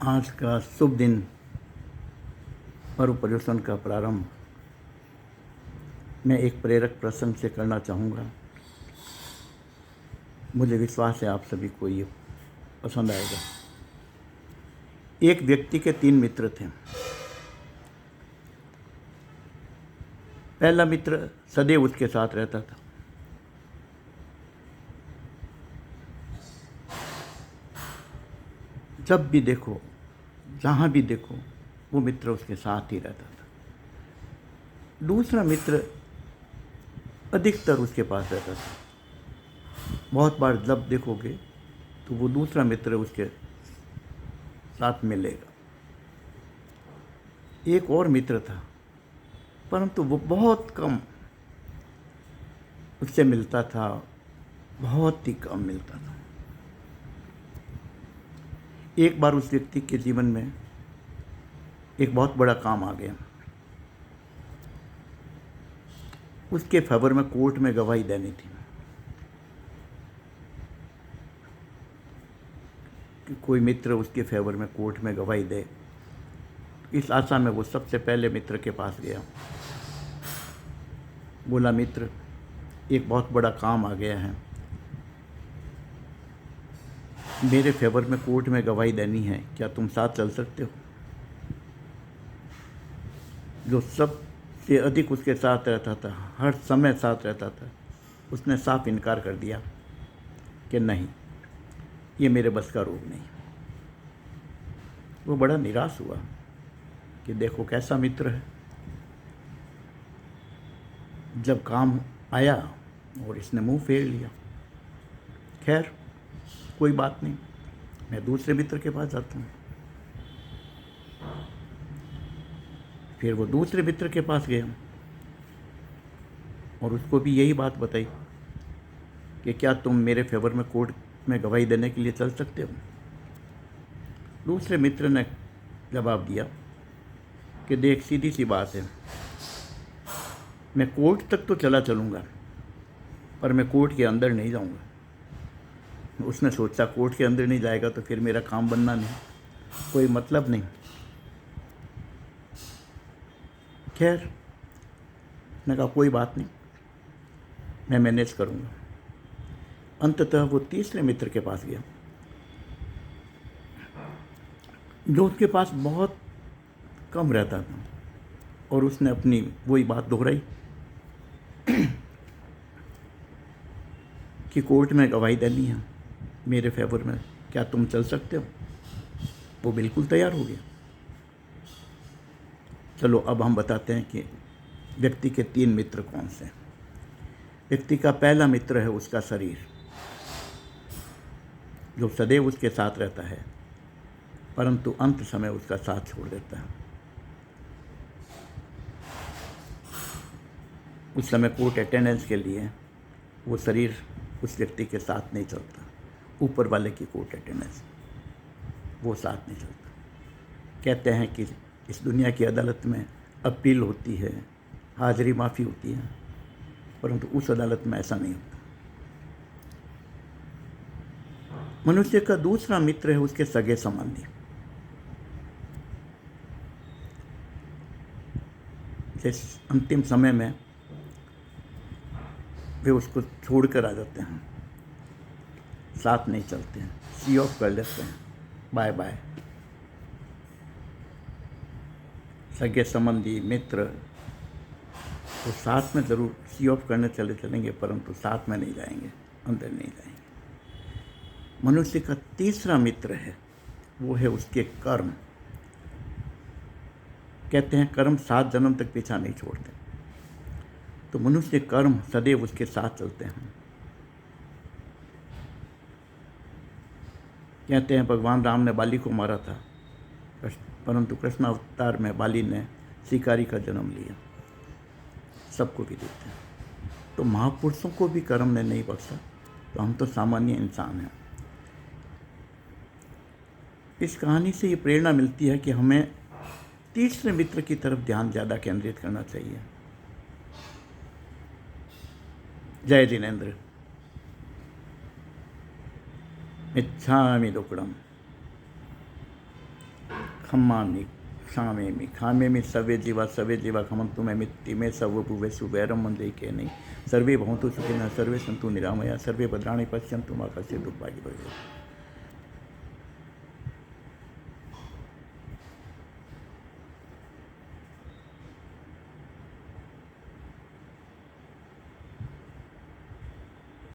आज का शुभ दिन पर्व पर्युषण का प्रारंभ मैं एक प्रेरक प्रसंग से करना चाहूँगा। मुझे विश्वास है आप सभी को ये पसंद आएगा। एक व्यक्ति के 3 मित्र थे। पहला मित्र सदैव उसके साथ रहता था। जब भी देखो, जहाँ भी देखो, वो मित्र उसके साथ ही रहता था। दूसरा मित्र अधिकतर उसके पास रहता था। बहुत बार जब देखोगे तो वो दूसरा मित्र उसके साथ मिलेगा। एक और मित्र था, परंतु वो बहुत कम उससे मिलता था, बहुत ही कम मिलता था। एक बार उस व्यक्ति के जीवन में एक बहुत बड़ा काम आ गया। उसके फेवर में कोर्ट में गवाही देनी थी कि कोई मित्र उसके फेवर में कोर्ट में गवाही दे। इस आशा में वो सबसे पहले मित्र के पास गया। बोला, मित्र, एक बहुत बड़ा काम आ गया है, मेरे फेवर में कोर्ट में गवाही देनी है, क्या तुम साथ चल सकते हो? जो सबसे अधिक उसके साथ रहता था, हर समय साथ रहता था, उसने साफ इनकार कर दिया कि नहीं, ये मेरे बस का रोग नहीं। वो बड़ा निराश हुआ कि देखो कैसा मित्र है। जब काम आया और इसने मुंह फेर लिया। खैर, कोई बात नहीं, मैं दूसरे मित्र के पास जाता हूँ। फिर वो दूसरे मित्र के पास गया और उसको भी यही बात बताई कि क्या तुम मेरे फेवर में कोर्ट में गवाही देने के लिए चल सकते हो? दूसरे मित्र ने जवाब दिया कि देख, सीधी सी बात है, मैं कोर्ट तक तो चला चलूँगा, पर मैं कोर्ट के अंदर नहीं जाऊँगा। उसने सोचा, कोर्ट के अंदर नहीं जाएगा तो फिर मेरा काम बनना नहीं, कोई मतलब नहीं। खैर, उसने कहा कोई बात नहीं, मैं मैनेज करूँगा। अंततः वो तीसरे मित्र के पास गया, जो उसके पास बहुत कम रहता था, और उसने अपनी वही बात दोहराई कि कोर्ट में गवाही देनी है मेरे फेवर में, क्या तुम चल सकते हो? वो बिल्कुल तैयार हो गया। चलो अब हम बताते हैं कि व्यक्ति के 3 मित्र कौन से हैं। व्यक्ति का पहला मित्र है उसका शरीर, जो सदैव उसके साथ रहता है, परंतु अंत समय उसका साथ छोड़ देता है। उस समय कोर्ट अटेंडेंस के लिए वो शरीर उस व्यक्ति के साथ नहीं चलता। ऊपर वाले की कोर्ट अटेंडेंस, वो साथ नहीं चलता। कहते हैं कि इस दुनिया की अदालत में अपील होती है, हाजिरी माफ़ी होती है, परंतु उस अदालत में ऐसा नहीं होता। मनुष्य का दूसरा मित्र है उसके सगे संबंधी। जिस अंतिम समय में वे उसको छोड़कर आ जाते हैं, साथ नहीं चलते हैं, सी ऑफ कर लेते हैं, बाय बाय। सगे संबंधी मित्र वो साथ में ज़रूर सी ऑफ करने चलेंगे, परंतु साथ में नहीं जाएंगे, अंदर नहीं जाएंगे। मनुष्य का तीसरा मित्र है, वो है उसके कर्म। कहते हैं कर्म 7 जन्म तक पीछा नहीं छोड़ते, तो मनुष्य कर्म सदैव उसके साथ चलते हैं। कहते हैं भगवान राम ने बाली को मारा था, परंतु कृष्ण अवतार में बाली ने शिकारी का जन्म लिया। सबको भी देते हैं। तो महापुरुषों को भी कर्म ने नहीं बख्शा, तो हम तो सामान्य इंसान हैं। इस कहानी से ये प्रेरणा मिलती है कि हमें तीसरे मित्र की तरफ ध्यान ज़्यादा केंद्रित करना चाहिए। जय जिनेन्द्र। इच्छामि दुक्कडम। खम्मामि क्षामेमि खामेमि सर्वे जीवा खमन्तु मे मित्ति मे सर्वभूवे सुवैरं वन्दे केने सर्वे भवन्तु सुखिनः सर्वे सन्तु निरामया सर्वे भद्राणि पश्यन्तु मा कश्चित् दुःखभाग् भवेत्।